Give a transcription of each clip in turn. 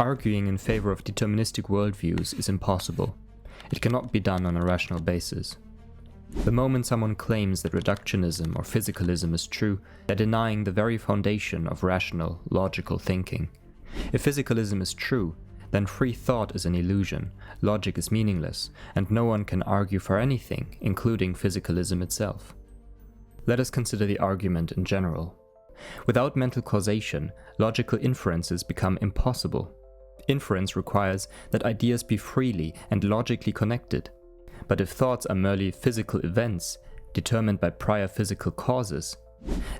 Arguing in favor of deterministic worldviews is impossible. It cannot be done on a rational basis. The moment someone claims that reductionism or physicalism is true, they're denying the very foundation of rational, logical thinking. If physicalism is true, then free thought is an illusion, logic is meaningless, and no one can argue for anything, including physicalism itself. Let us consider the argument in general. Without mental causation, logical inferences become impossible. Inference requires that ideas be freely and logically connected. But if thoughts are merely physical events, determined by prior physical causes,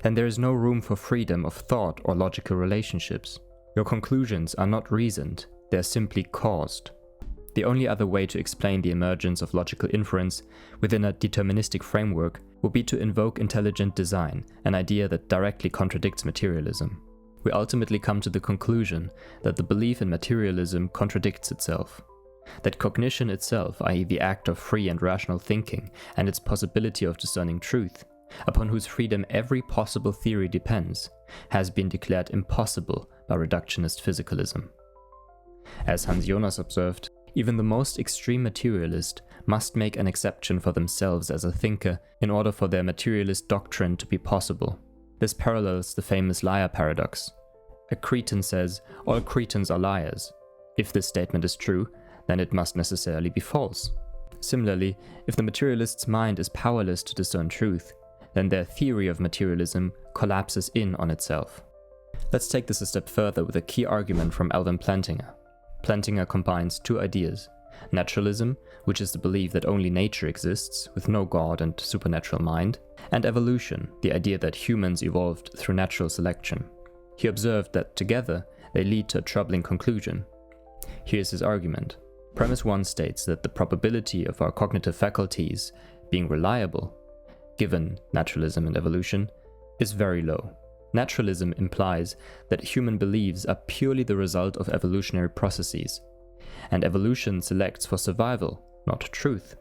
then there is no room for freedom of thought or logical relationships. Your conclusions are not reasoned, they are simply caused. The only other way to explain the emergence of logical inference within a deterministic framework would be to invoke intelligent design, an idea that directly contradicts materialism. We ultimately come to the conclusion that the belief in materialism contradicts itself. That cognition itself, i.e. the act of free and rational thinking, and its possibility of discerning truth, upon whose freedom every possible theory depends, has been declared impossible by reductionist physicalism. As Hans Jonas observed, even the most extreme materialist must make an exception for themselves as a thinker in order for their materialist doctrine to be possible. This parallels the famous liar paradox. A Cretan says, all Cretans are liars. If this statement is true, then it must necessarily be false. Similarly, if the materialist's mind is powerless to discern truth, then their theory of materialism collapses in on itself. Let's take this a step further with a key argument from Alvin Plantinga. Plantinga combines two ideas: naturalism, which is the belief that only nature exists, with no God and supernatural mind, and evolution, the idea that humans evolved through natural selection. He observed that together they lead to a troubling conclusion. Here's his argument. Premise 1 states that the probability of our cognitive faculties being reliable, given naturalism and evolution, is very low. Naturalism implies that human beliefs are purely the result of evolutionary processes, and evolution selects for survival, not truth.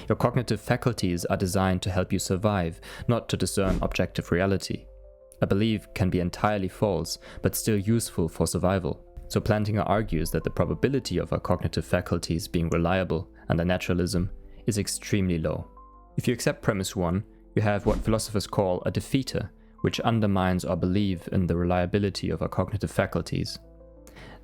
Your cognitive faculties are designed to help you survive, not to discern objective reality. A belief can be entirely false, but still useful for survival. So Plantinga argues that the probability of our cognitive faculties being reliable under naturalism is extremely low. If you accept premise 1, you have what philosophers call a defeater, which undermines our belief in the reliability of our cognitive faculties.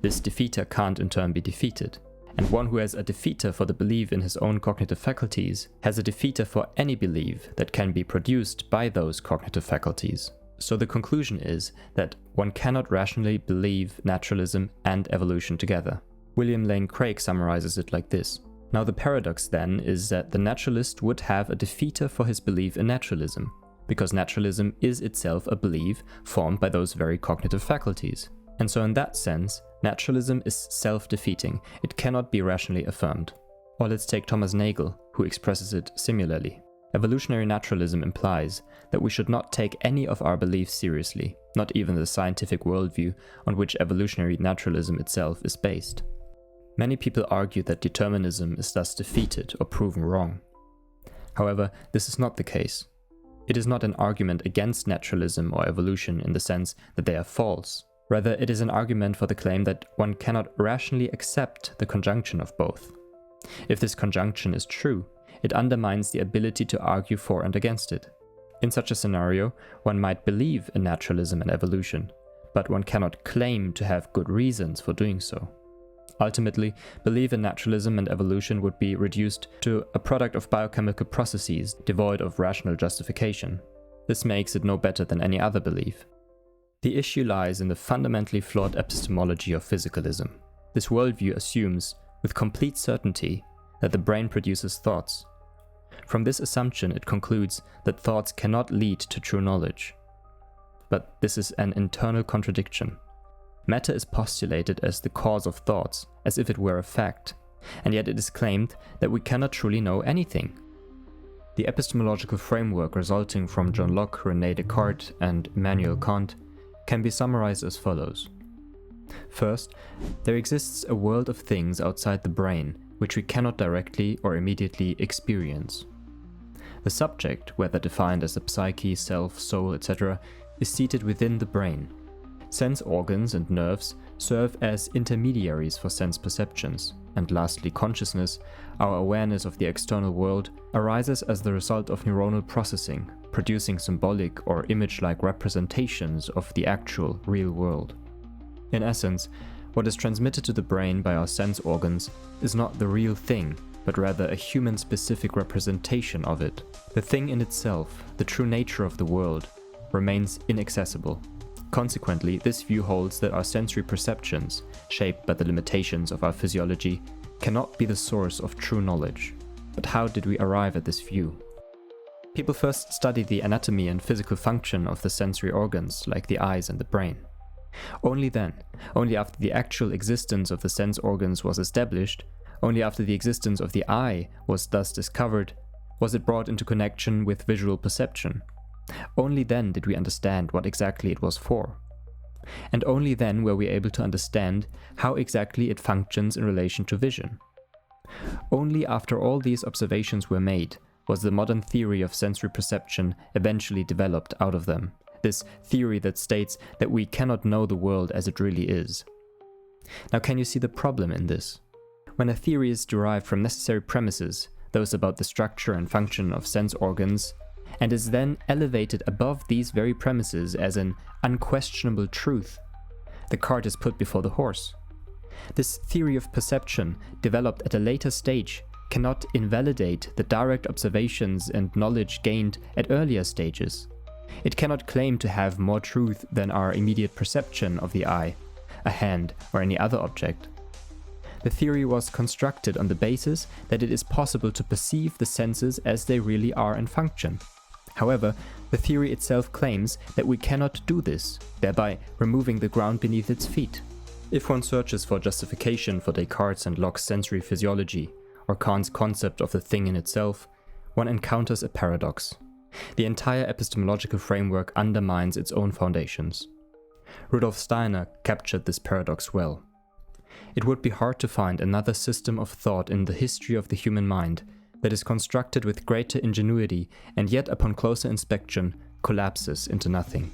This defeater can't in turn be defeated, and one who has a defeater for the belief in his own cognitive faculties has a defeater for any belief that can be produced by those cognitive faculties. So the conclusion is that one cannot rationally believe naturalism and evolution together. William Lane Craig summarizes it like this. Now the paradox then is that the naturalist would have a defeater for his belief in naturalism, because naturalism is itself a belief formed by those very cognitive faculties. And so in that sense, naturalism is self-defeating, it cannot be rationally affirmed. Or let's take Thomas Nagel, who expresses it similarly. Evolutionary naturalism implies that we should not take any of our beliefs seriously, not even the scientific worldview on which evolutionary naturalism itself is based. Many people argue that determinism is thus defeated or proven wrong. However, this is not the case. It is not an argument against naturalism or evolution in the sense that they are false. Rather, it is an argument for the claim that one cannot rationally accept the conjunction of both. If this conjunction is true, it undermines the ability to argue for and against it. In such a scenario, one might believe in naturalism and evolution, but one cannot claim to have good reasons for doing so. Ultimately, belief in naturalism and evolution would be reduced to a product of biochemical processes devoid of rational justification. This makes it no better than any other belief. The issue lies in the fundamentally flawed epistemology of physicalism. This worldview assumes, with complete certainty, that the brain produces thoughts. From this assumption, it concludes that thoughts cannot lead to true knowledge. But this is an internal contradiction. Matter is postulated as the cause of thoughts, as if it were a fact, and yet it is claimed that we cannot truly know anything. The epistemological framework resulting from John Locke, René Descartes, and Immanuel Kant can be summarized as follows. First, there exists a world of things outside the brain, which we cannot directly or immediately experience. The subject, whether defined as the psyche, self, soul, etc., is seated within the brain. Sense organs and nerves serve as intermediaries for sense perceptions. And lastly, consciousness, our awareness of the external world, arises as the result of neuronal processing, producing symbolic or image-like representations of the actual, real world. In essence, what is transmitted to the brain by our sense organs is not the real thing, but rather a human-specific representation of it. The thing in itself, the true nature of the world, remains inaccessible. Consequently, this view holds that our sensory perceptions, shaped by the limitations of our physiology, cannot be the source of true knowledge. But how did we arrive at this view? People first studied the anatomy and physical function of the sensory organs, like the eyes and the brain. Only then, only after the actual existence of the sense organs was established, only after the existence of the eye was thus discovered, was it brought into connection with visual perception. Only then did we understand what exactly it was for. And only then were we able to understand how exactly it functions in relation to vision. Only after all these observations were made was the modern theory of sensory perception eventually developed out of them. This theory that states that we cannot know the world as it really is. Now, can you see the problem in this? When a theory is derived from necessary premises, those about the structure and function of sense organs, and is then elevated above these very premises as an unquestionable truth, the cart is put before the horse. This theory of perception, developed at a later stage, cannot invalidate the direct observations and knowledge gained at earlier stages. It cannot claim to have more truth than our immediate perception of the eye, a hand, or any other object. The theory was constructed on the basis that it is possible to perceive the senses as they really are and function. However, the theory itself claims that we cannot do this, thereby removing the ground beneath its feet. If one searches for justification for Descartes and Locke's sensory physiology, or Kant's concept of the thing in itself, one encounters a paradox. The entire epistemological framework undermines its own foundations. Rudolf Steiner captured this paradox well. It would be hard to find another system of thought in the history of the human mind that is constructed with greater ingenuity and yet upon closer inspection collapses into nothing.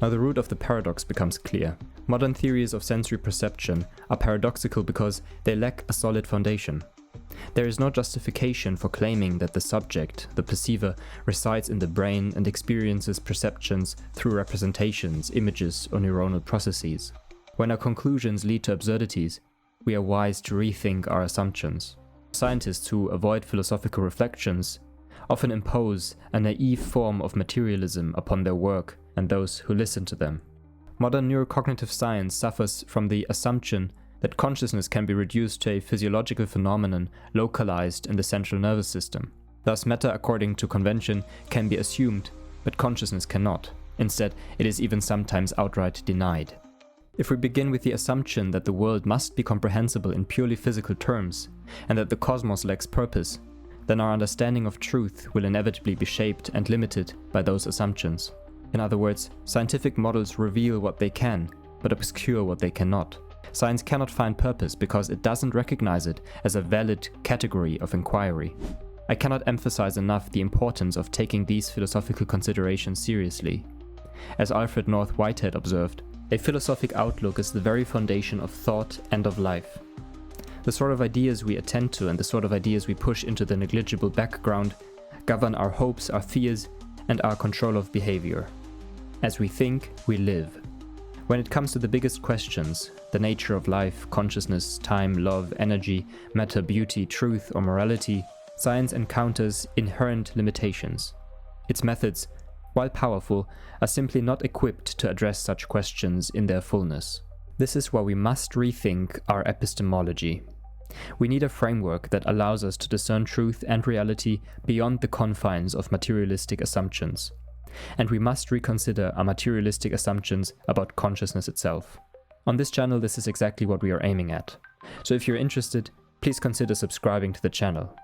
Now the root of the paradox becomes clear. Modern theories of sensory perception are paradoxical because they lack a solid foundation. There is no justification for claiming that the subject, the perceiver, resides in the brain and experiences perceptions through representations, images, or neuronal processes. When our conclusions lead to absurdities, we are wise to rethink our assumptions. Scientists who avoid philosophical reflections often impose a naive form of materialism upon their work and those who listen to them. Modern neurocognitive science suffers from the assumption that consciousness can be reduced to a physiological phenomenon localized in the central nervous system. Thus, matter, according to convention, can be assumed, but consciousness cannot. Instead, it is even sometimes outright denied. If we begin with the assumption that the world must be comprehensible in purely physical terms, and that the cosmos lacks purpose, then our understanding of truth will inevitably be shaped and limited by those assumptions. In other words, scientific models reveal what they can, but obscure what they cannot. Science cannot find purpose because it doesn't recognize it as a valid category of inquiry. I cannot emphasize enough the importance of taking these philosophical considerations seriously. As Alfred North Whitehead observed, a philosophic outlook is the very foundation of thought and of life. The sort of ideas we attend to and the sort of ideas we push into the negligible background govern our hopes, our fears, and our control of behavior. As we think, we live. When it comes to the biggest questions, the nature of life, consciousness, time, love, energy, matter, beauty, truth, or morality, science encounters inherent limitations. Its methods, while powerful, are simply not equipped to address such questions in their fullness. This is why we must rethink our epistemology. We need a framework that allows us to discern truth and reality beyond the confines of materialistic assumptions. And we must reconsider our materialistic assumptions about consciousness itself. On this channel, this is exactly what we are aiming at. So if you're interested, please consider subscribing to the channel.